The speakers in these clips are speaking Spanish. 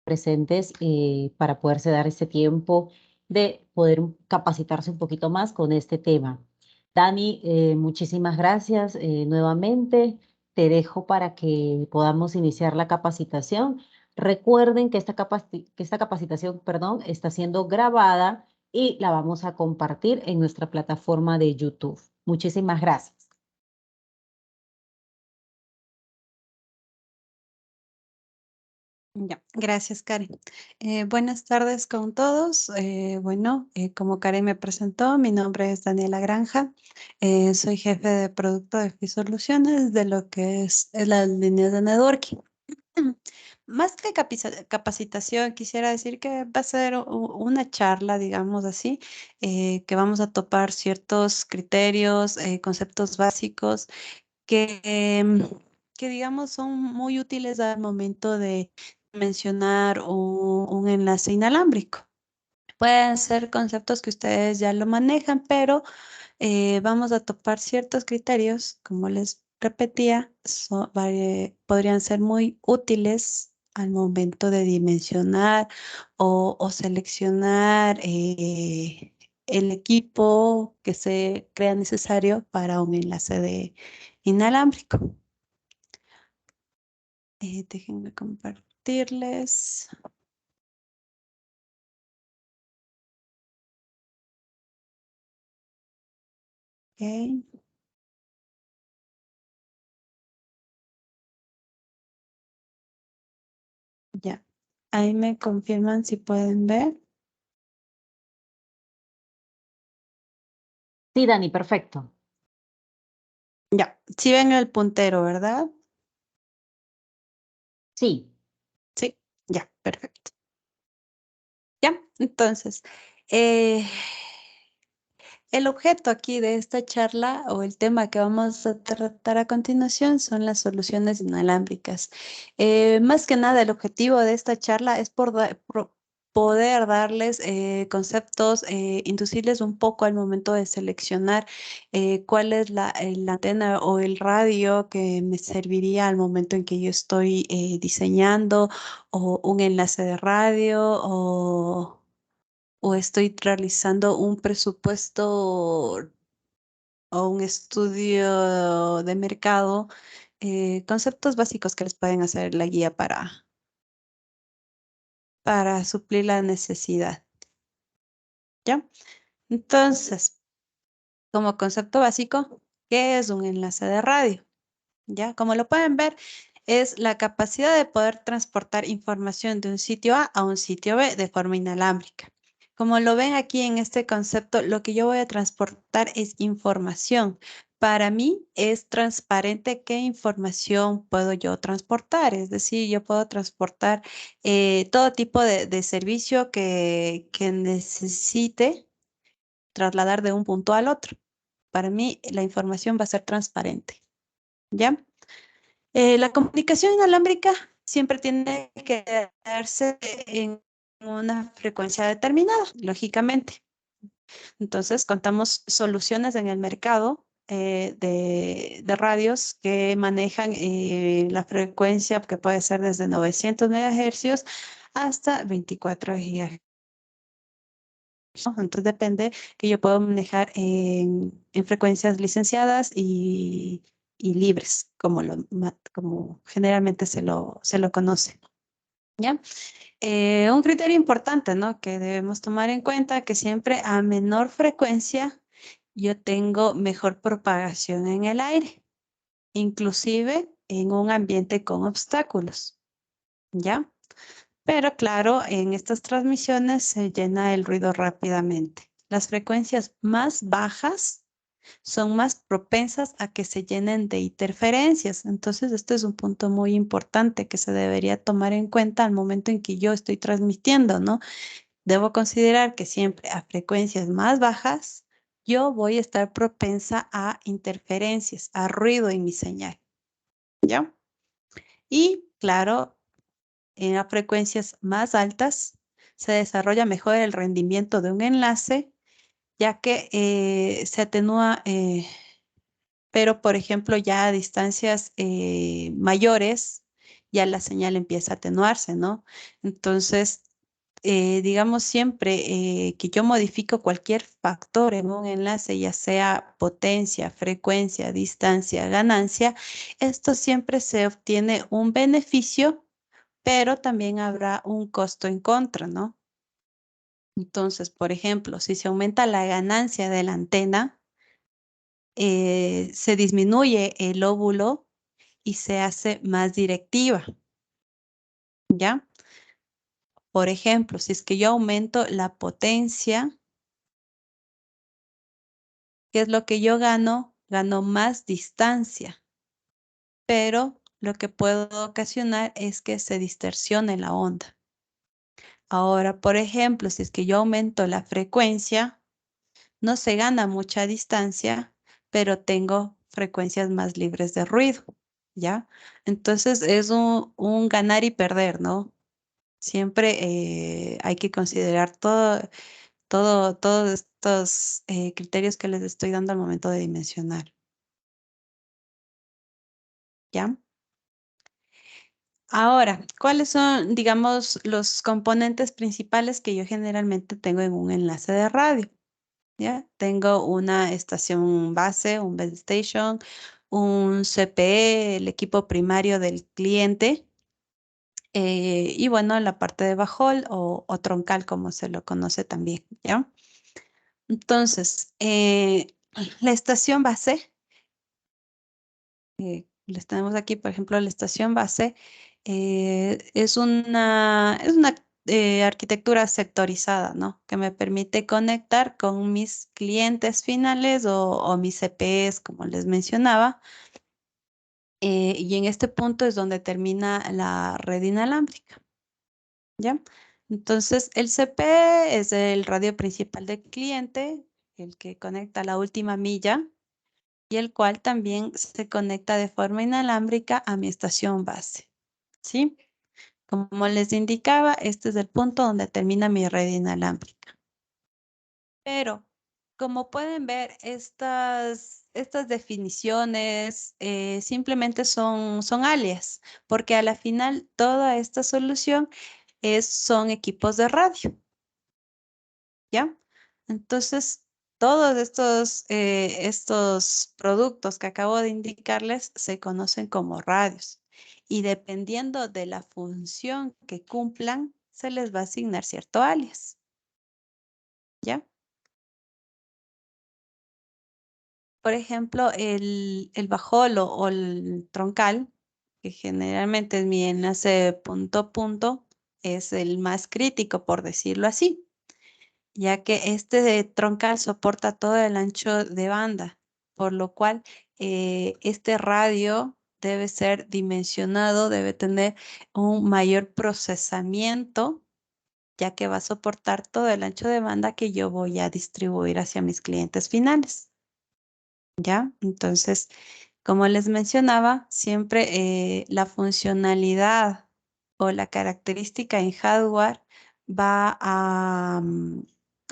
presentes para poderse dar ese tiempo de poder capacitarse un poquito más con este tema. Dani, muchísimas gracias nuevamente. Te dejo para que podamos iniciar la capacitación. Recuerden que esta capacitación, perdón, está siendo grabada y la vamos a compartir en nuestra plataforma de YouTube. Muchísimas gracias. Ya, gracias, Karen. Buenas tardes con todos. Como Karen me presentó, mi nombre es Daniela Granja. Soy jefe de producto de FISoluciones de lo que es las líneas de networking. Más que capacitación, quisiera decir que va a ser una charla, digamos así, que vamos a topar ciertos criterios, conceptos básicos que, que digamos son muy útiles al momento de mencionar un enlace inalámbrico. Pueden ser conceptos que ustedes ya lo manejan, pero vamos a topar ciertos criterios, como les repetía, podrían ser muy útiles al momento de dimensionar o seleccionar el equipo que se crea necesario para un enlace de inalámbrico. Déjenme compartirles. Ok, ya. Ahí me confirman si pueden ver. Sí, Dani, perfecto. Ya, si ven el puntero, ¿verdad? Sí. Sí, ya, perfecto. Ya, entonces, eh, el objeto aquí de esta charla o el tema que vamos a tratar a continuación son las soluciones inalámbricas. Más que nada, el objetivo de esta charla es poder darles conceptos, inducirles un poco al momento de seleccionar cuál es la antena o el radio que me serviría al momento en que yo estoy diseñando o un enlace de radio o estoy realizando un presupuesto o un estudio de mercado, conceptos básicos que les pueden hacer la guía para suplir la necesidad. ¿Ya? Entonces, como concepto básico, ¿qué es un enlace de radio? ¿Ya? Como lo pueden ver, es la capacidad de poder transportar información de un sitio A un sitio B de forma inalámbrica. Como lo ven aquí en este concepto, lo que yo voy a transportar es información. Para mí es transparente qué información puedo yo transportar. Es decir, yo puedo transportar todo tipo de servicio que necesite trasladar de un punto al otro. Para mí la información va a ser transparente. ¿Ya? La comunicación inalámbrica siempre tiene que darse en una frecuencia determinada, lógicamente. Entonces, contamos soluciones en el mercado de radios que manejan la frecuencia que puede ser desde 900 megahercios hasta 24 gigahercios. ¿No? Entonces, depende que yo puedo manejar en frecuencias licenciadas y libres, como generalmente se lo conoce. ¿Ya? Un criterio importante, ¿no? Que debemos tomar en cuenta que siempre a menor frecuencia yo tengo mejor propagación en el aire, inclusive en un ambiente con obstáculos, ¿ya? Pero claro, en estas transmisiones se llena el ruido rápidamente. Las frecuencias más bajas son más propensas a que se llenen de interferencias. Entonces, este es un punto muy importante que se debería tomar en cuenta al momento en que yo estoy transmitiendo, ¿no? Debo considerar que siempre a frecuencias más bajas, yo voy a estar propensa a interferencias, a ruido en mi señal, ¿ya? Y claro, en las frecuencias más altas se desarrolla mejor el rendimiento de un enlace, ya que se atenúa pero por ejemplo ya a distancias mayores ya la señal empieza a atenuarse, ¿no? Entonces, digamos siempre que yo modifico cualquier factor en un enlace, ya sea potencia, frecuencia, distancia, ganancia, esto siempre se obtiene un beneficio, pero también habrá un costo en contra, ¿no? Entonces, por ejemplo, si se aumenta la ganancia de la antena, se disminuye el óvulo y se hace más directiva, ¿ya? Por ejemplo, si es que yo aumento la potencia, ¿qué es lo que yo gano? Gano más distancia, pero lo que puedo ocasionar es que se distorsione la onda. Ahora, por ejemplo, si es que yo aumento la frecuencia, no se gana mucha distancia, pero tengo frecuencias más libres de ruido, ¿ya? Entonces es un ganar y perder, ¿no? Siempre hay que considerar todos estos criterios que les estoy dando al momento de dimensionar, ¿ya? Ahora, ¿cuáles son, digamos, los componentes principales que yo generalmente tengo en un enlace de radio? ¿Ya? Tengo una estación base, un base station, un CPE, el equipo primario del cliente, y bueno, la parte de bajol o troncal, como se lo conoce también, ¿ya? Entonces, la estación base, les tenemos aquí, por ejemplo, la estación base es una arquitectura sectorizada, ¿no? Que me permite conectar con mis clientes finales o mis CPEs, como les mencionaba. Y en este punto es donde termina la red inalámbrica, ¿ya? Entonces, el CPE es el radio principal del cliente, el que conecta la última milla y el cual también se conecta de forma inalámbrica a mi estación base, ¿sí? Como les indicaba, este es el punto donde termina mi red inalámbrica. Pero, como pueden ver, estas definiciones simplemente son alias, porque a la final toda esta solución son equipos de radio. ¿Ya? Entonces, todos estos productos que acabo de indicarles se conocen como radios y dependiendo de la función que cumplan, se les va a asignar cierto alias. ¿Ya? Por ejemplo, el bajolo o el troncal, que generalmente es mi enlace punto a punto, es el más crítico, por decirlo así, ya que este de troncal soporta todo el ancho de banda, por lo cual este radio debe ser dimensionado, debe tener un mayor procesamiento, ya que va a soportar todo el ancho de banda que yo voy a distribuir hacia mis clientes finales. ¿Ya? Entonces, como les mencionaba, siempre la funcionalidad o la característica en hardware va a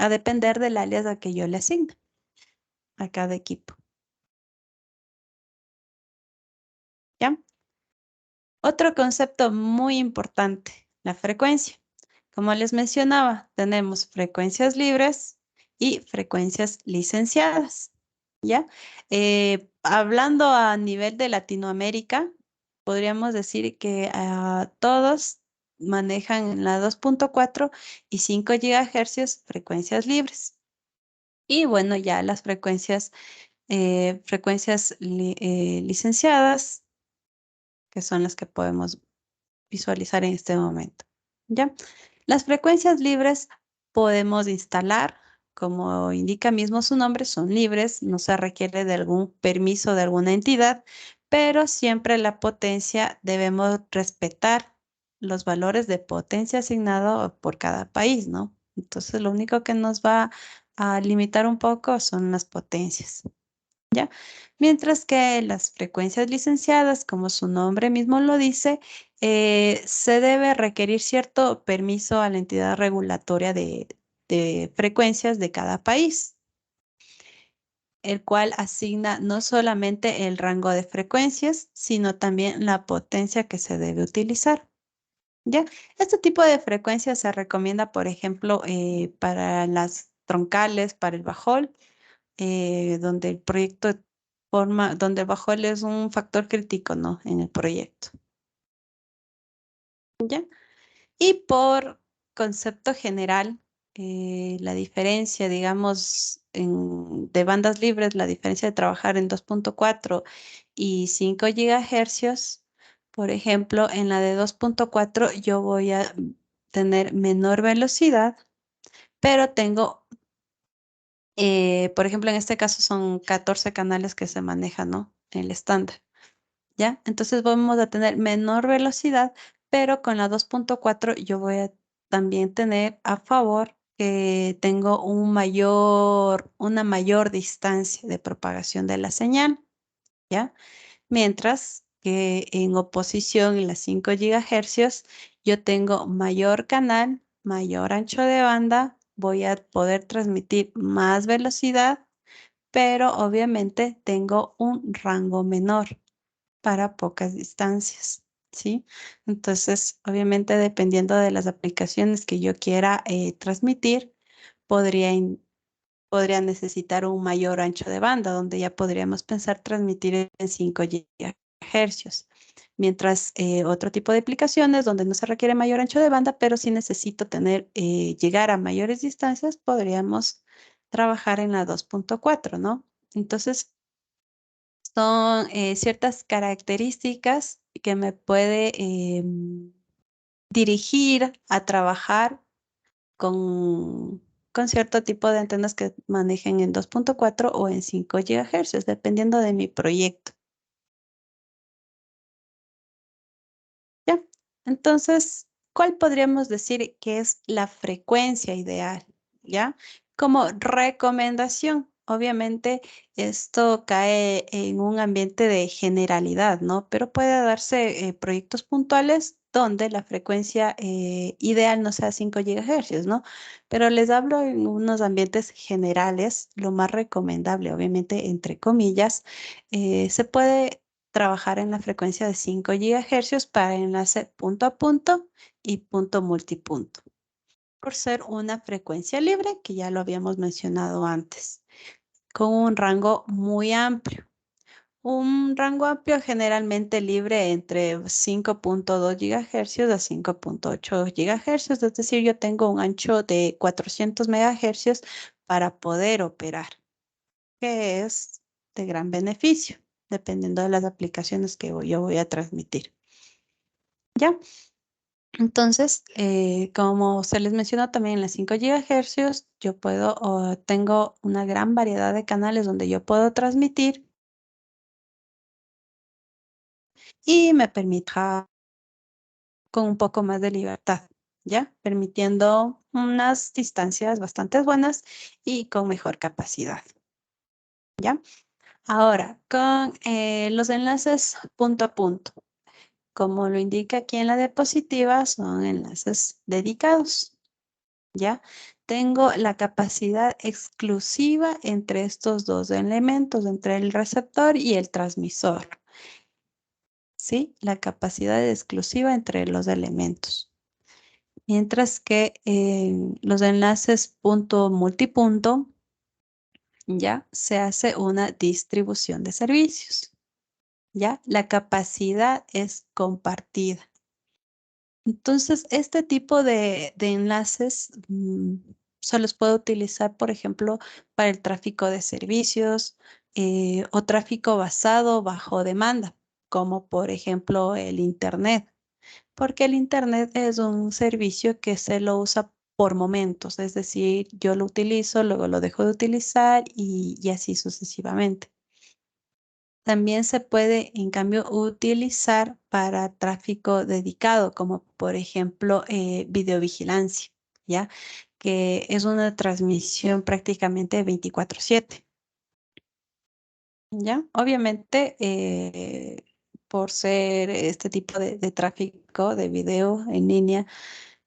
depender del alias a que yo le asigne a cada equipo. ¿Ya? Otro concepto muy importante, la frecuencia. Como les mencionaba, tenemos frecuencias libres y frecuencias licenciadas. ¿Ya? Hablando a nivel de Latinoamérica, podríamos decir que todos manejan la 2.4 y 5 GHz frecuencias libres. Y bueno, ya las frecuencias licenciadas, que son las que podemos visualizar en este momento. ¿Ya? Las frecuencias libres podemos instalar, como indica mismo su nombre, son libres, no se requiere de algún permiso de alguna entidad, pero siempre la potencia debemos respetar los valores de potencia asignado por cada país, ¿no? Entonces, lo único que nos va a limitar un poco son las potencias. ¿Ya? Mientras que las frecuencias licenciadas, como su nombre mismo lo dice, se debe requerir cierto permiso a la entidad regulatoria de frecuencias de cada país. el cual asigna no solamente el rango de frecuencias, sino también la potencia que se debe utilizar. ¿Ya? Este tipo de frecuencia se recomienda, por ejemplo, para las troncales, para el bajol, donde el proyecto donde el bajol es un factor crítico, ¿no? En el proyecto. ¿Ya? Y por concepto general, la diferencia, digamos, de bandas libres, la diferencia de trabajar en 2.4 y 5 gigahercios, por ejemplo, en la de 2.4 yo voy a tener menor velocidad, pero tengo, por ejemplo, en este caso son 14 canales que se manejan, ¿no? El estándar. ¿Ya? Entonces vamos a tener menor velocidad, pero con la 2.4 yo voy a también tener a favor que tengo una mayor distancia de propagación de la señal, ¿ya? Mientras que en oposición en las 5 gigahercios yo tengo mayor canal, mayor ancho de banda, voy a poder transmitir más velocidad, pero obviamente tengo un rango menor para pocas distancias, ¿sí? Entonces, obviamente, dependiendo de las aplicaciones que yo quiera transmitir, podría, podría necesitar un mayor ancho de banda, donde ya podríamos pensar transmitir en 5 gigahercios. Mientras otro tipo de aplicaciones donde no se requiere mayor ancho de banda, pero sí necesito llegar a mayores distancias, podríamos trabajar en la 2.4, ¿no? Entonces, son ciertas características que me puede dirigir a trabajar con, con cierto tipo de antenas que manejen en 2.4 o en 5 gigahercios, dependiendo de mi proyecto. ¿Ya? Entonces, ¿cuál podríamos decir que es la frecuencia ideal? ¿Ya? Como recomendación, obviamente esto cae en un ambiente de generalidad, ¿no? Pero puede darse proyectos puntuales donde la frecuencia ideal no sea 5 gigahercios, ¿no? Pero les hablo en unos ambientes generales, lo más recomendable, obviamente, entre comillas, se puede trabajar en la frecuencia de 5 gigahercios para enlace punto a punto y punto multipunto, por ser una frecuencia libre, que ya lo habíamos mencionado antes, con un rango muy amplio. Un rango amplio generalmente libre entre 5.2 gigahercios a 5.8 gigahercios, es decir, yo tengo un ancho de 400 megahercios para poder operar, que es de gran beneficio, dependiendo de las aplicaciones que yo voy a transmitir. ¿Ya? Entonces, como se les mencionó también en las 5 gigahercios, yo puedo, o tengo una gran variedad de canales donde yo puedo transmitir y me permite con un poco más de libertad, ¿ya? Permitiendo unas distancias bastante buenas y con mejor capacidad, ¿ya? Ahora, con los enlaces punto a punto. Como lo indica aquí en la diapositiva, son enlaces dedicados, ¿ya? Tengo la capacidad exclusiva entre estos dos elementos, entre el receptor y el transmisor, ¿sí? La capacidad exclusiva entre los elementos. Mientras que los enlaces punto multipunto, ya se hace una distribución de servicios, ¿ya? La capacidad es compartida. Entonces, este tipo de enlaces se los puedo utilizar, por ejemplo, para el tráfico de servicios o tráfico basado bajo demanda, como por ejemplo el Internet, porque el Internet es un servicio que se lo usa por momentos, es decir, yo lo utilizo, luego lo dejo de utilizar y así sucesivamente. También se puede, en cambio, utilizar para tráfico dedicado, como por ejemplo videovigilancia, ¿ya? Que es una transmisión prácticamente 24/7, ¿ya? Obviamente, por ser este tipo de tráfico de video en línea,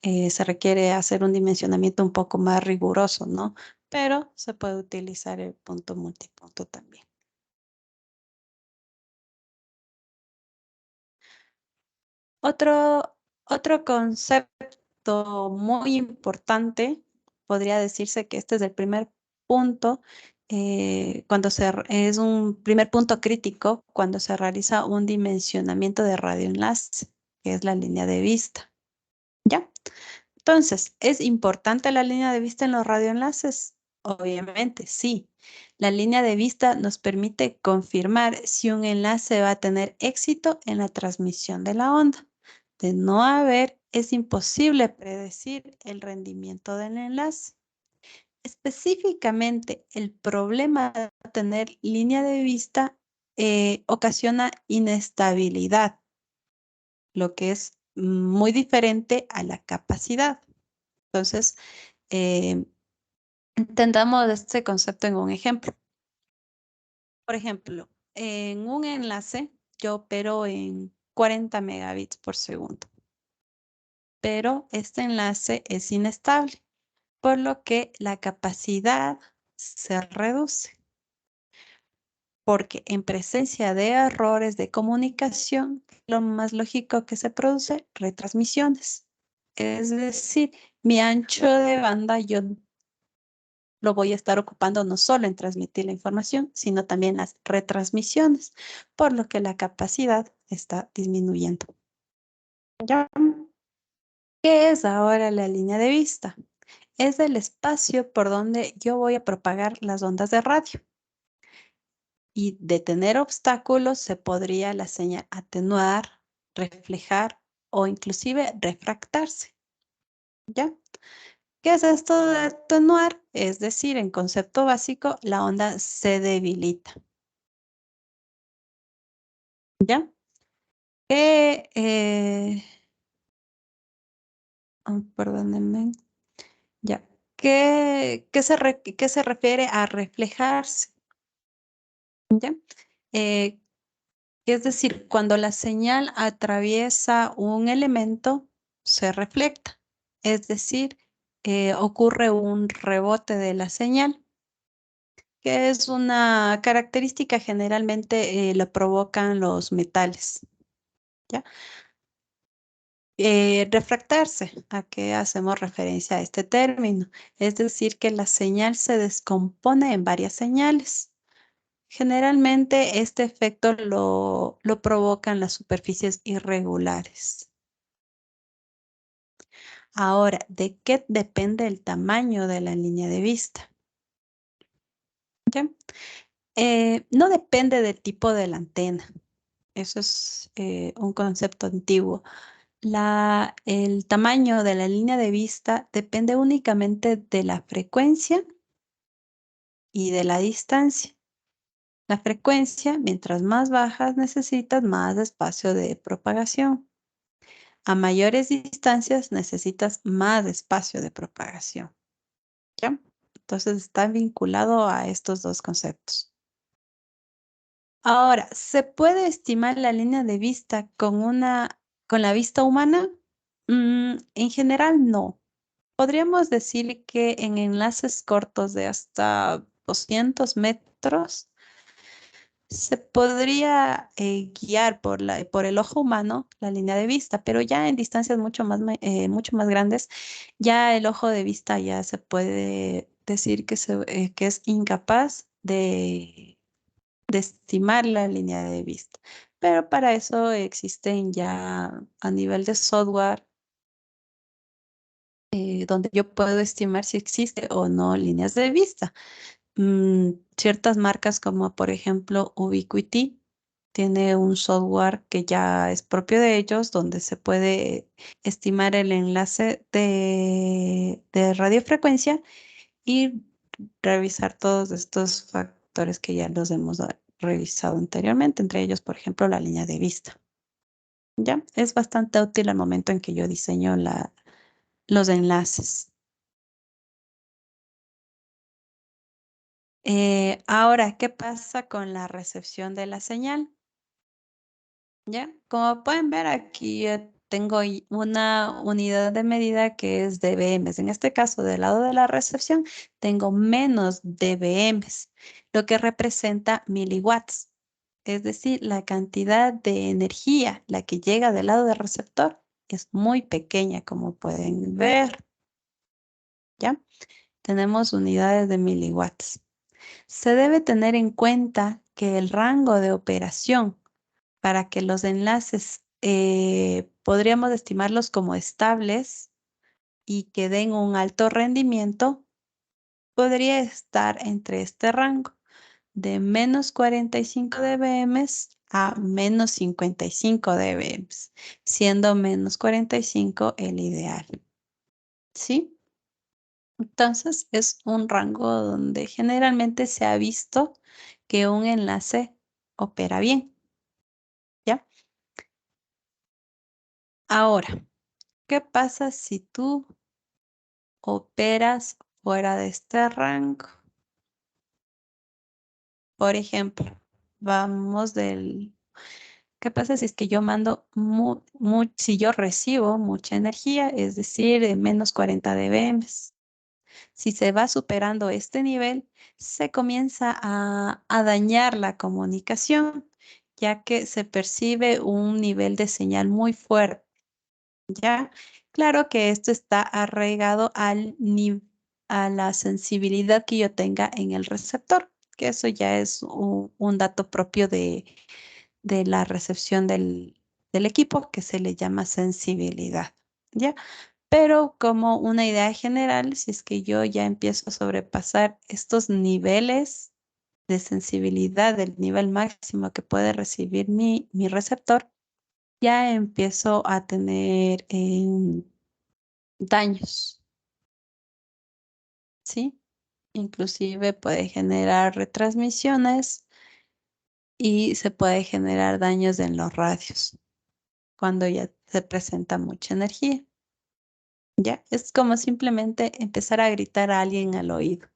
se requiere hacer un dimensionamiento un poco más riguroso, ¿no? pero se puede utilizar el punto multipunto también. Otro concepto muy importante, podría decirse que este es el primer punto, es un primer punto crítico cuando se realiza un dimensionamiento de radioenlace, que es la línea de vista. ¿Ya? Entonces, ¿es importante la línea de vista en los radioenlaces? Obviamente, sí. La línea de vista nos permite confirmar si un enlace va a tener éxito en la transmisión de la onda. De no haber, es imposible predecir el rendimiento del enlace. Específicamente, el problema de tener línea de vista ocasiona inestabilidad, lo que es muy diferente a la capacidad. Entonces, eh, entendamos este concepto en un ejemplo. Por ejemplo, en un enlace yo opero en 40 megabits por segundo, pero este enlace es inestable, por lo que la capacidad se reduce, porque en presencia de errores de comunicación, lo más lógico que se produce, retransmisiones. Es decir, mi ancho de banda yo lo voy a estar ocupando no solo en transmitir la información, sino también las retransmisiones, por lo que la capacidad está disminuyendo. ¿Ya? ¿Qué es ahora la línea de vista? Es el espacio por donde yo voy a propagar las ondas de radio. Y de tener obstáculos se podría la señal atenuar, reflejar o inclusive refractarse. ¿Ya? ¿Qué es esto de atenuar? Es decir, en concepto básico, la onda se debilita. ¿Ya? Que, perdónenme, ya. ¿Qué se refiere a reflejarse? ¿Ya? Eh, es decir, cuando la señal atraviesa un elemento, se refleja. Es decir, ocurre un rebote de la señal, que es una característica generalmente lo provocan los metales. ¿Ya? Refractarse, ¿a qué hacemos referencia a este término? Es decir, que la señal se descompone en varias señales. Generalmente este efecto lo provocan las superficies irregulares. Ahora, ¿de qué depende el tamaño de la línea de vista? ¿Ya? No depende del tipo de la antena. Eso es un concepto antiguo. El tamaño de la línea de vista depende únicamente de la frecuencia y de la distancia. La frecuencia, mientras más bajas, necesitas más espacio de propagación. A mayores distancias necesitas más espacio de propagación. ¿Ya? Entonces está vinculado a estos dos conceptos. Ahora, ¿se puede estimar la línea de vista con la vista humana? En general, no. Podríamos decir que en enlaces cortos de hasta 200 metros se podría guiar por el ojo humano la línea de vista, pero ya en distancias mucho más grandes, ya el ojo de vista ya se puede decir que es incapaz de estimar la línea de vista. Pero para eso existen ya a nivel de software donde yo puedo estimar si existe o no líneas de vista. Ciertas marcas como por ejemplo Ubiquiti tiene un software que ya es propio de ellos donde se puede estimar el enlace de radiofrecuencia y revisar todos estos factores que ya los hemos revisado anteriormente, entre ellos por ejemplo la línea de vista. ¿Ya? Es bastante útil al momento en que yo diseño los enlaces. Ahora, ¿qué pasa con la recepción de la señal? ¿Ya? Como pueden ver aquí, tengo una unidad de medida que es dBm. En este caso, del lado de la recepción, tengo menos dBm, lo que representa miliwatts. Es decir, la cantidad de energía, la que llega del lado del receptor, es muy pequeña, como pueden ver. ¿Ya? Tenemos unidades de miliwatts. Se debe tener en cuenta que el rango de operación para que los enlaces podríamos estimarlos como estables y que den un alto rendimiento, podría estar entre este rango de menos 45 dBm a menos 55 dBm, siendo menos 45 el ideal. ¿Sí? Entonces es un rango donde generalmente se ha visto que un enlace opera bien. ¿Ya? Ahora, ¿qué pasa si tú operas fuera de este rango? Por ejemplo, vamos del... ¿Qué pasa si es que yo mando, si yo recibo mucha energía, es decir, de menos 40 dBm? Si se va superando este nivel, se comienza a dañar la comunicación, ya que se percibe un nivel de señal muy fuerte. ¿Ya? Claro que esto está arraigado a la sensibilidad que yo tenga en el receptor, que eso ya es un dato propio de la recepción del equipo, que se le llama sensibilidad. ¿Ya? Pero como una idea general, si es que yo ya empiezo a sobrepasar estos niveles de sensibilidad del nivel máximo que puede recibir mi receptor, ya empiezo a tener daños, ¿sí? Inclusive puede generar retransmisiones y se puede generar daños en los radios cuando ya se presenta mucha energía. Ya, es como simplemente empezar a gritar a alguien al oído.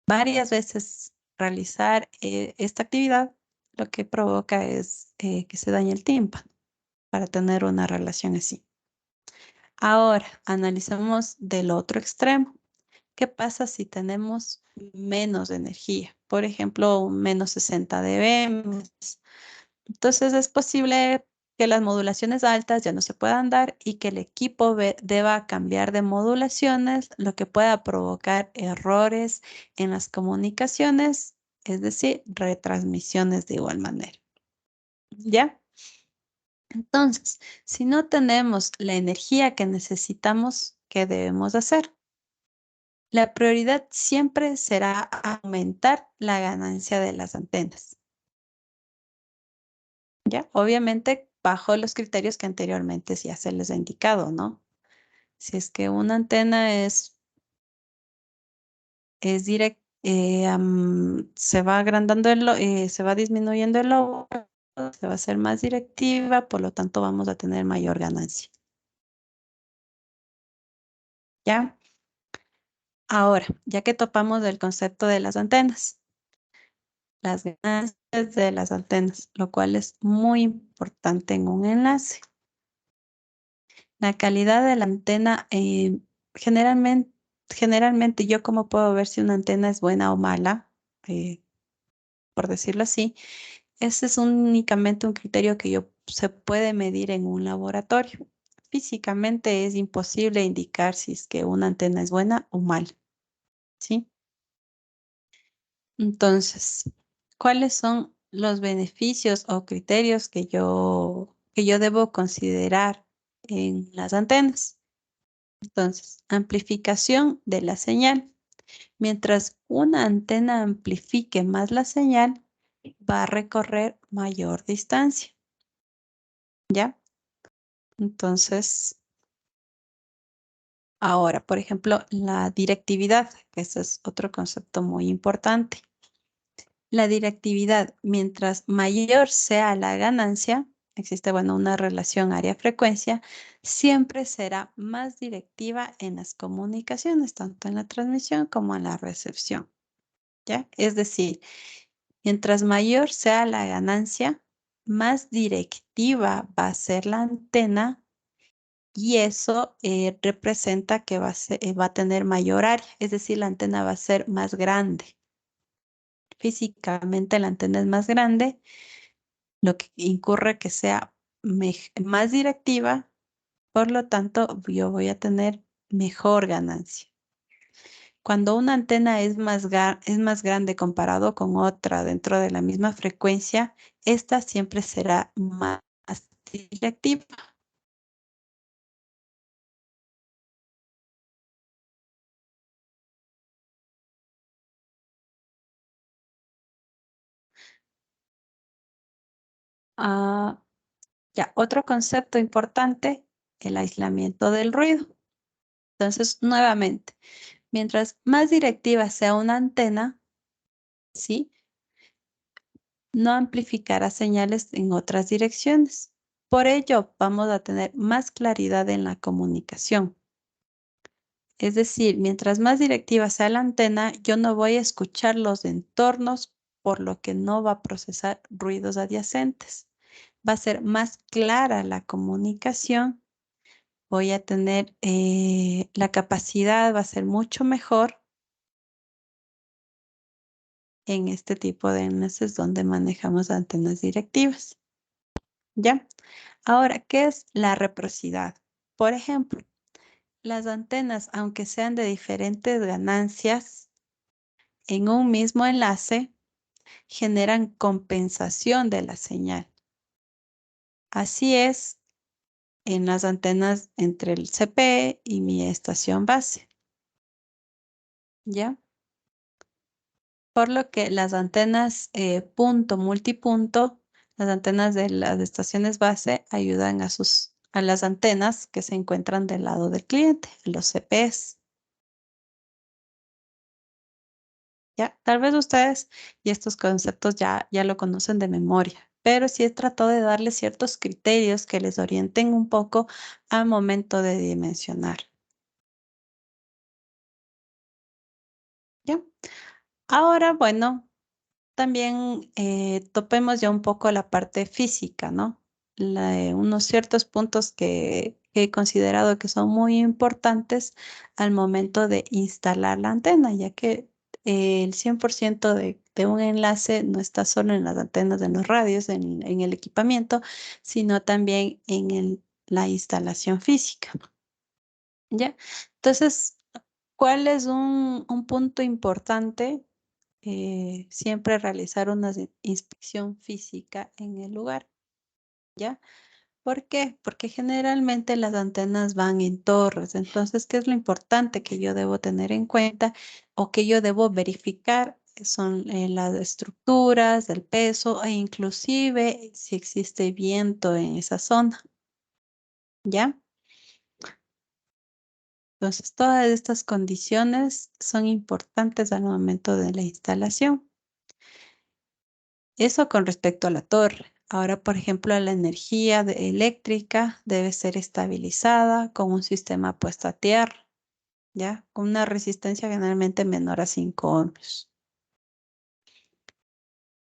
Varias veces realizar esta actividad lo que provoca es que se dañe el tímpano para tener una relación así. Ahora, analicemos del otro extremo. ¿Qué pasa si tenemos menos energía? Por ejemplo, menos 60 dBm. Entonces es posible que las modulaciones altas ya no se puedan dar y que el equipo deba cambiar de modulaciones, lo que pueda provocar errores en las comunicaciones, es decir, retransmisiones de igual manera. ¿Ya? Entonces, si no tenemos la energía que necesitamos, ¿qué debemos hacer? La prioridad siempre será aumentar la ganancia de las antenas. ¿Ya? Obviamente bajo los criterios que anteriormente ya se les ha indicado, ¿no? Si es que una antena es directa, se va agrandando, se va disminuyendo el lobo, se va a hacer más directiva, por lo tanto vamos a tener mayor ganancia. ¿Ya? Ahora, ya que topamos el concepto de las antenas, las ganancias de las antenas, lo cual es muy importante en un enlace. La calidad de la antena, generalmente yo como puedo ver si una antena es buena o mala, eh, por decirlo así, ese es únicamente un criterio que se puede medir en un laboratorio. Físicamente es imposible indicar si es que una antena es buena o mala, ¿sí? Entonces, ¿cuáles son los beneficios o criterios que yo debo considerar en las antenas? Entonces, amplificación de la señal. Mientras una antena amplifique más la señal, va a recorrer mayor distancia. ¿Ya? Entonces, ahora, por ejemplo, la directividad, que ese es otro concepto muy importante. La directividad, mientras mayor sea la ganancia, existe, bueno, una relación área-frecuencia, siempre será más directiva en las comunicaciones, tanto en la transmisión como en la recepción. ¿Ya? Es decir, mientras mayor sea la ganancia, más directiva va a ser la antena y eso representa que va a tener mayor área, es decir, la antena va a ser más grande. Físicamente la antena es más grande, lo que incurre que sea más directiva, por lo tanto yo voy a tener mejor ganancia. Cuando una antena es más grande comparado con otra dentro de la misma frecuencia, esta siempre será más directiva. Ah, ya, otro concepto importante, el aislamiento del ruido. Entonces, nuevamente, mientras más directiva sea una antena, ¿sí? No amplificará señales en otras direcciones. Por ello, vamos a tener más claridad en la comunicación. Es decir, mientras más directiva sea la antena, yo no voy a escuchar los entornos, por lo que no va a procesar ruidos adyacentes. Va a ser más clara la comunicación, voy a tener la capacidad, va a ser mucho mejor en este tipo de enlaces donde manejamos antenas directivas. ¿Ya? Ahora, ¿qué es la reciprocidad? Por ejemplo, las antenas, aunque sean de diferentes ganancias, en un mismo enlace, generan compensación de la señal. Así es en las antenas entre el CPE y mi estación base. ¿Ya? Por lo que las antenas punto, multipunto, las antenas de las estaciones base ayudan a las antenas que se encuentran del lado del cliente, los CPEs. ¿Ya? Tal vez ustedes y estos conceptos ya lo conocen de memoria, pero sí he tratado de darles ciertos criterios que les orienten un poco al momento de dimensionar. ¿Ya? Ahora, bueno, también topemos ya un poco la parte física, ¿no? Unos ciertos puntos que he considerado que son muy importantes al momento de instalar la antena, ya que el 100% de un enlace no está solo en las antenas de los radios, en el equipamiento, sino también en la instalación física, ¿ya? Entonces, ¿cuál es un punto importante? Siempre realizar una inspección física en el lugar, ¿ya? ¿Por qué? Porque generalmente las antenas van en torres. Entonces, ¿qué es lo importante que yo debo tener en cuenta o que yo debo verificar? Son las estructuras, el peso e inclusive si existe viento en esa zona, ¿ya? Entonces, todas estas condiciones son importantes al momento de la instalación. Eso con respecto a la torre. Ahora, por ejemplo, la energía eléctrica debe ser estabilizada con un sistema puesto a tierra, ¿ya? Con una resistencia generalmente menor a 5 ohmios.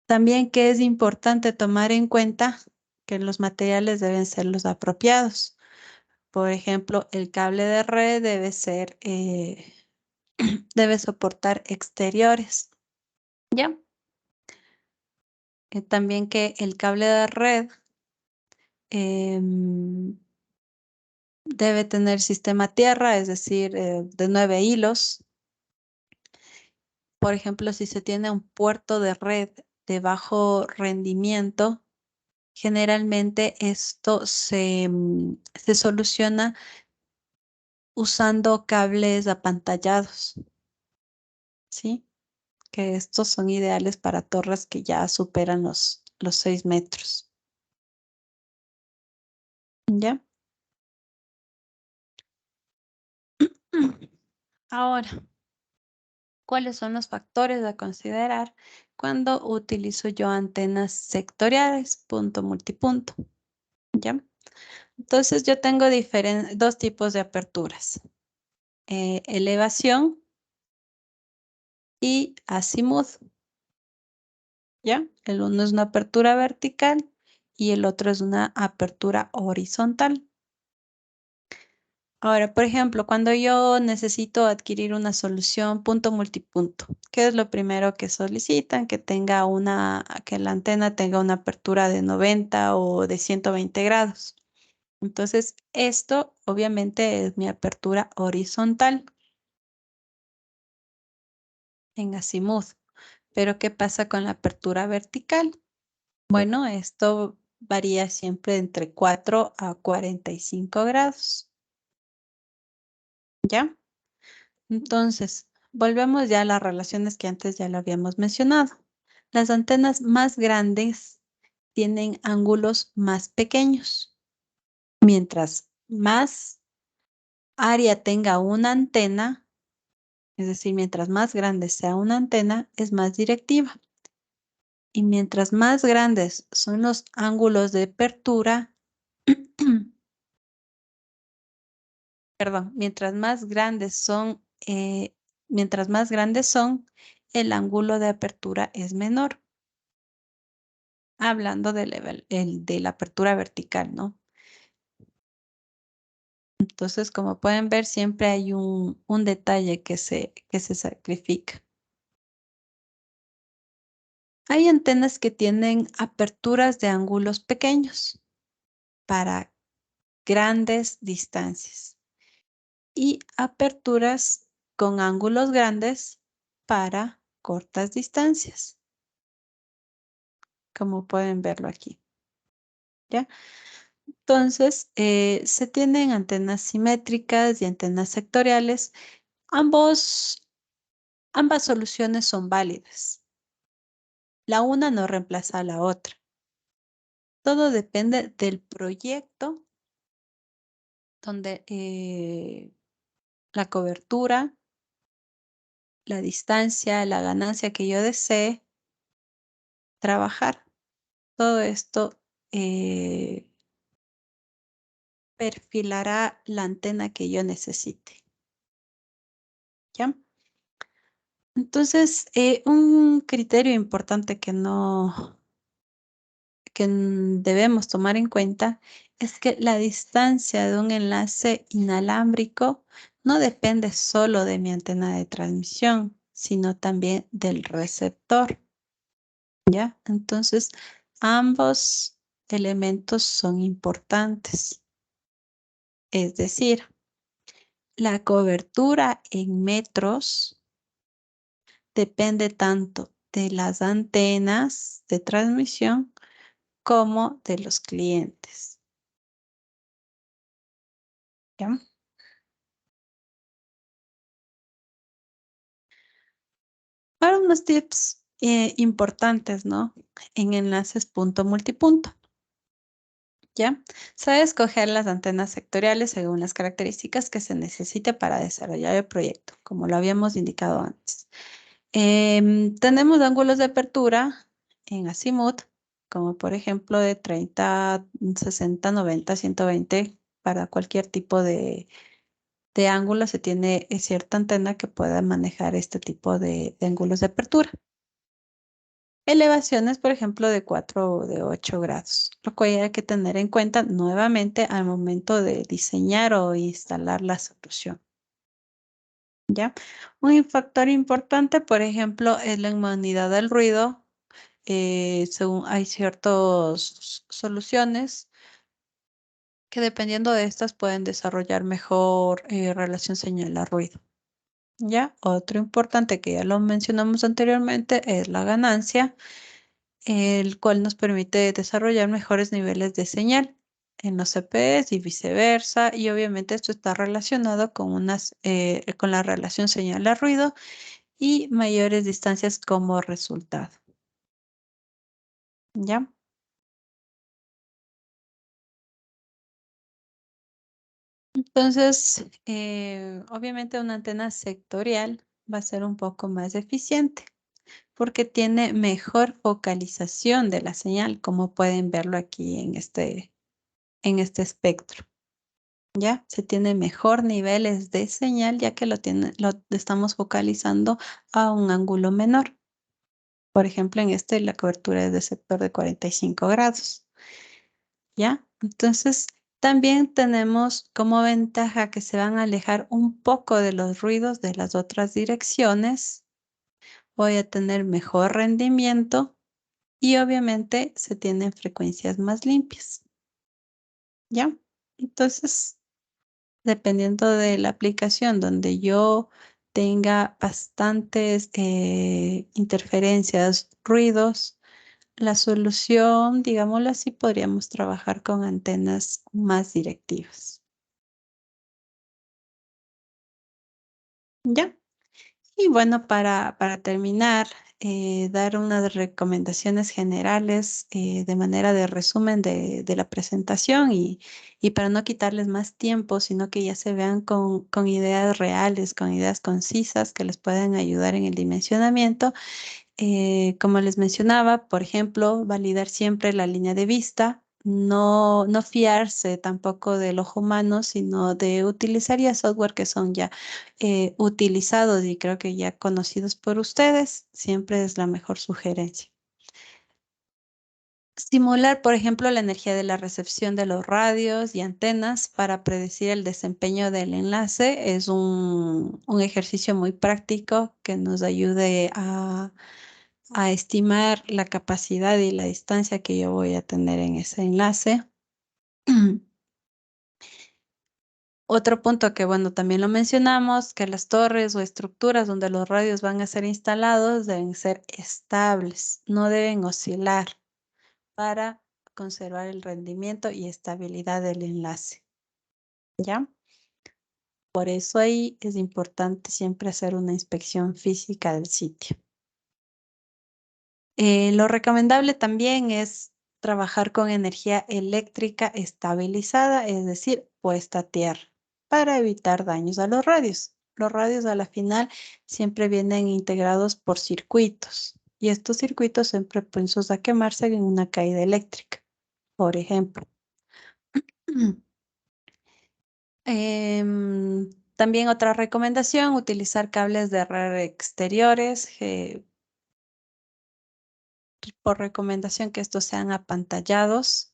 También que es importante tomar en cuenta que los materiales deben ser los apropiados. Por ejemplo, el cable de red debe soportar exteriores, ¿ya? También que el cable de red em, debe tener sistema tierra, es decir, de 9 hilos. Por ejemplo, si se tiene un puerto de red de bajo rendimiento, generalmente esto se soluciona usando cables apantallados, ¿sí? Que estos son ideales para torres que ya superan los 6 metros. ¿Ya? Ahora, ¿cuáles son los factores a considerar cuando utilizo yo antenas sectoriales, punto multipunto? ¿Ya? Entonces yo tengo dos tipos de aperturas, elevación y azimut. ¿Ya? El uno es una apertura vertical y el otro es una apertura horizontal. Ahora, por ejemplo, cuando yo necesito adquirir una solución punto multipunto, ¿qué es lo primero que solicitan? Que la antena tenga una apertura de 90 o de 120 grados. Entonces, esto obviamente es mi apertura horizontal en azimut. Pero ¿qué pasa con la apertura vertical? Bueno, esto varía siempre entre 4 a 45 grados. ¿Ya? Entonces, volvemos ya a las relaciones que antes ya lo habíamos mencionado. Las antenas más grandes tienen ángulos más pequeños. Mientras más área tenga una antena, es decir, mientras más grande sea una antena, es más directiva. Y mientras más grandes son los ángulos de apertura, perdón, mientras más grandes son, el ángulo de apertura es menor. Hablando de la apertura vertical, ¿no? Entonces, como pueden ver, siempre hay un detalle que se sacrifica. Hay antenas que tienen aperturas de ángulos pequeños para grandes distancias y aperturas con ángulos grandes para cortas distancias, como pueden verlo aquí. ¿Ya? Entonces, se tienen antenas simétricas y antenas sectoriales. Ambas soluciones son válidas. La una no reemplaza a la otra. Todo depende del proyecto donde la cobertura, la distancia, la ganancia que yo desee trabajar. Todo esto perfilará la antena que yo necesite. ¿Ya? Entonces, un criterio importante que debemos tomar en cuenta es que la distancia de un enlace inalámbrico no depende solo de mi antena de transmisión, sino también del receptor, ¿ya? Entonces, ambos elementos son importantes. Es decir, la cobertura en metros depende tanto de las antenas de transmisión como de los clientes. ¿Ya? Ahora unos tips importantes, ¿no? En enlaces punto multipunto. ¿Ya? Sabe escoger las antenas sectoriales según las características que se necesite para desarrollar el proyecto, como lo habíamos indicado antes. Tenemos ángulos de apertura en azimut, como por ejemplo de 30, 60, 90, 120, para cualquier tipo de ángulo se tiene cierta antena que pueda manejar este tipo de ángulos de apertura. Elevaciones, por ejemplo, de 4 o de 8 grados, lo cual hay que tener en cuenta nuevamente al momento de diseñar o instalar la solución. ¿Ya? Un factor importante, por ejemplo, es la inmunidad del ruido. Según hay ciertas soluciones que dependiendo de estas pueden desarrollar mejor relación señal a ruido. ¿Ya? Otro importante que ya lo mencionamos anteriormente es la ganancia, el cual nos permite desarrollar mejores niveles de señal en los CPEs y viceversa. Y obviamente esto está relacionado con la relación señal a ruido y mayores distancias como resultado. ¿Ya? Entonces, obviamente una antena sectorial va a ser un poco más eficiente porque tiene mejor focalización de la señal, como pueden verlo aquí en este espectro. ¿Ya? Se tiene mejor niveles de señal ya que lo estamos focalizando a un ángulo menor. Por ejemplo, en este la cobertura es de sector de 45 grados. ¿ya? Entonces, también tenemos como ventaja que se van a alejar un poco de los ruidos de las otras direcciones. Voy a tener mejor rendimiento y obviamente se tienen frecuencias más limpias, ¿ya? Entonces, dependiendo de la aplicación donde yo tenga bastantes interferencias, ruidos, la solución, digámoslo así, podríamos trabajar con antenas más directivas. ¿Ya? Y bueno, para terminar, dar unas recomendaciones generales de manera de resumen de la presentación y para no quitarles más tiempo, sino que ya se vean con ideas reales, con ideas concisas que les puedan ayudar en el dimensionamiento. Como les mencionaba, por ejemplo, validar siempre la línea de vista, no fiarse tampoco del ojo humano, sino de utilizar ya software que son ya utilizados y creo que ya conocidos por ustedes, siempre es la mejor sugerencia. Simular, por ejemplo, la energía de la recepción de los radios y antenas para predecir el desempeño del enlace es un ejercicio muy práctico que nos ayude a estimar la capacidad y la distancia que yo voy a tener en ese enlace. Otro punto que, bueno, también lo mencionamos, que las torres o estructuras donde los radios van a ser instalados deben ser estables, no deben oscilar para conservar el rendimiento y estabilidad del enlace, ¿ya? Por eso ahí es importante siempre hacer una inspección física del sitio. Lo recomendable también es trabajar con energía eléctrica estabilizada, es decir, puesta a tierra, para evitar daños a los radios. Los radios a la final siempre vienen integrados por circuitos y estos circuitos son propensos a quemarse en una caída eléctrica, por ejemplo. También otra recomendación, utilizar cables de red exteriores, por recomendación que estos sean apantallados.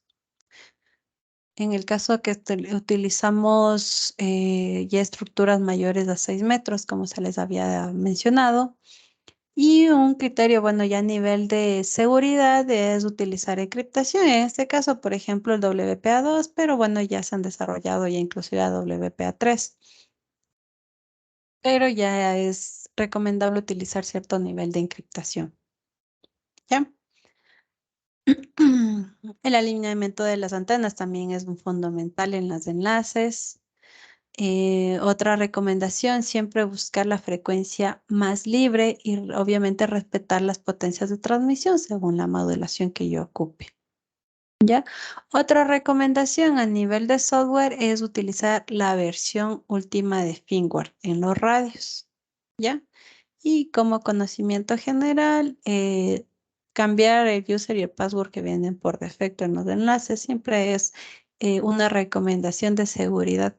En el caso que utilizamos ya estructuras mayores a 6 metros, como se les había mencionado, y un criterio, bueno, ya a nivel de seguridad es utilizar encriptación. En este caso, por ejemplo, el WPA2, pero bueno, ya se han desarrollado ya inclusive a WPA3. Pero ya es recomendable utilizar cierto nivel de encriptación. ¿Ya? El alineamiento de las antenas también es fundamental en los enlaces. Otra recomendación, siempre buscar la frecuencia más libre y obviamente respetar las potencias de transmisión según la modulación que yo ocupe. ¿Ya? Otra recomendación a nivel de software es utilizar la versión última de firmware en los radios. ¿Ya? Y como conocimiento general, cambiar el user y el password que vienen por defecto en los enlaces siempre es una recomendación de seguridad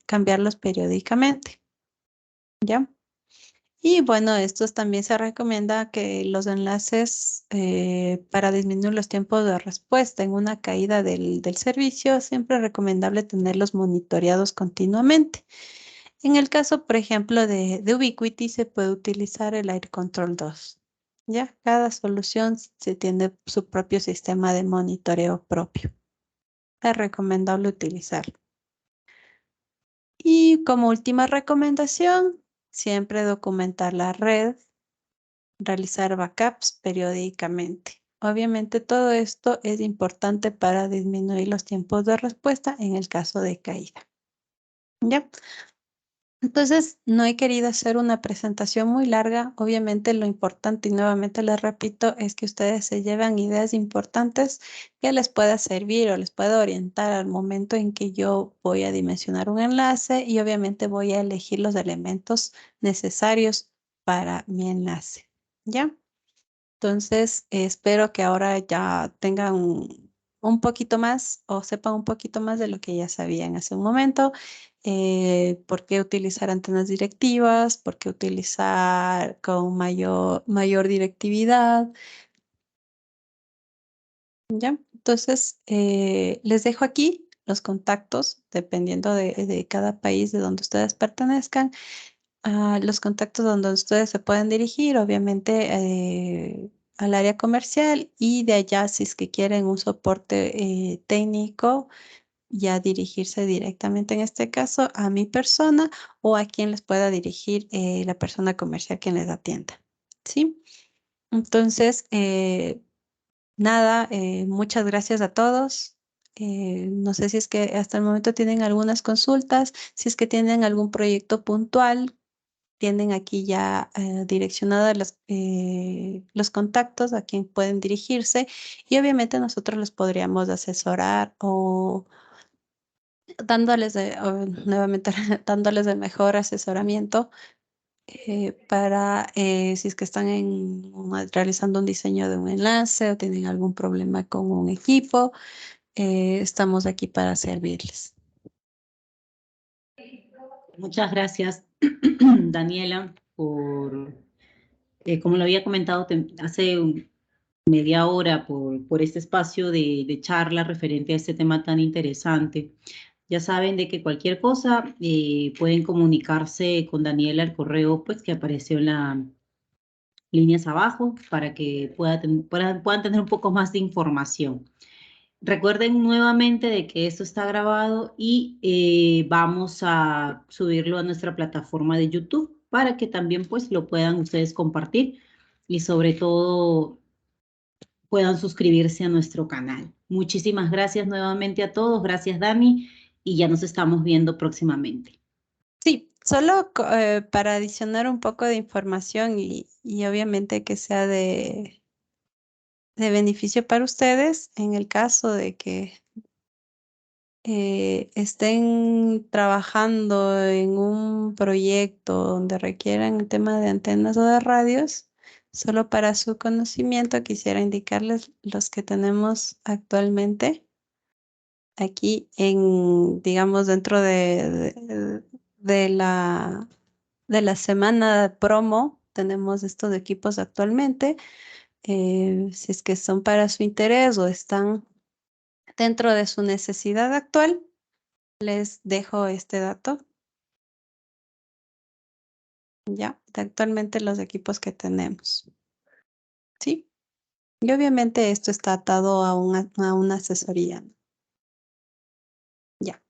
cambiarlos periódicamente, ¿ya? Y bueno, estos también se recomienda que los enlaces para disminuir los tiempos de respuesta en una caída del servicio, siempre es recomendable tenerlos monitoreados continuamente. En el caso, por ejemplo, de Ubiquiti, se puede utilizar el Air Control 2. ¿Ya? Cada solución se tiene su propio sistema de monitoreo propio. Es recomendable utilizarlo. Y como última recomendación, siempre documentar la red, realizar backups periódicamente. Obviamente todo esto es importante para disminuir los tiempos de respuesta en el caso de caída. ¿Ya? Entonces, no he querido hacer una presentación muy larga. Obviamente, lo importante, y nuevamente les repito, es que ustedes se lleven ideas importantes que les pueda servir o les pueda orientar al momento en que yo voy a dimensionar un enlace y obviamente voy a elegir los elementos necesarios para mi enlace. ¿Ya? Entonces, espero que ahora ya tengan un poquito más o sepan un poquito más de lo que ya sabían hace un momento. Por qué utilizar antenas directivas, por qué utilizar con mayor directividad. ¿Ya? Entonces, les dejo aquí los contactos, dependiendo de cada país de donde ustedes pertenezcan, los contactos donde ustedes se pueden dirigir, obviamente, al área comercial y de allá, si es que quieren un soporte técnico, ya dirigirse directamente en este caso a mi persona o a quien les pueda dirigir la persona comercial quien les atienda. ¿Sí? Entonces, nada, muchas gracias a todos. No sé si es que hasta el momento tienen algunas consultas, si es que tienen algún proyecto puntual, tienen aquí ya direccionados los contactos a quien pueden dirigirse y obviamente nosotros les podríamos asesorar o nuevamente dándoles el mejor asesoramiento para si es que están realizando un diseño de un enlace o tienen algún problema con un equipo, estamos aquí para servirles. Muchas gracias, Daniela, por, como lo había comentado hace media hora, por este espacio de charla referente a este tema tan interesante. Ya saben de que cualquier cosa pueden comunicarse con Daniela al correo pues, que apareció en las líneas abajo para que puedan tener un poco más de información. Recuerden nuevamente de que esto está grabado y vamos a subirlo a nuestra plataforma de YouTube para que también pues lo puedan ustedes compartir y sobre todo puedan suscribirse a nuestro canal. Muchísimas gracias nuevamente a todos. Gracias, Dani, y ya nos estamos viendo próximamente. Sí, solo para adicionar un poco de información y obviamente que sea de beneficio para ustedes en el caso de que estén trabajando en un proyecto donde requieran el tema de antenas o de radios, solo para su conocimiento quisiera indicarles los que tenemos actualmente aquí digamos, dentro de la semana de promo, tenemos estos equipos actualmente. Si es que son para su interés o están dentro de su necesidad actual, les dejo este dato, ya, de actualmente los equipos que tenemos. ¿Sí? Y obviamente esto está atado a una asesoría. Ya,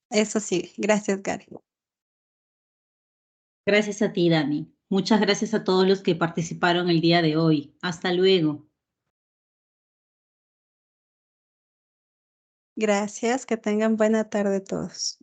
eso sí. Gracias, Gary. Gracias a ti, Dani. Muchas gracias a todos los que participaron el día de hoy. Hasta luego. Gracias, que tengan buena tarde todos.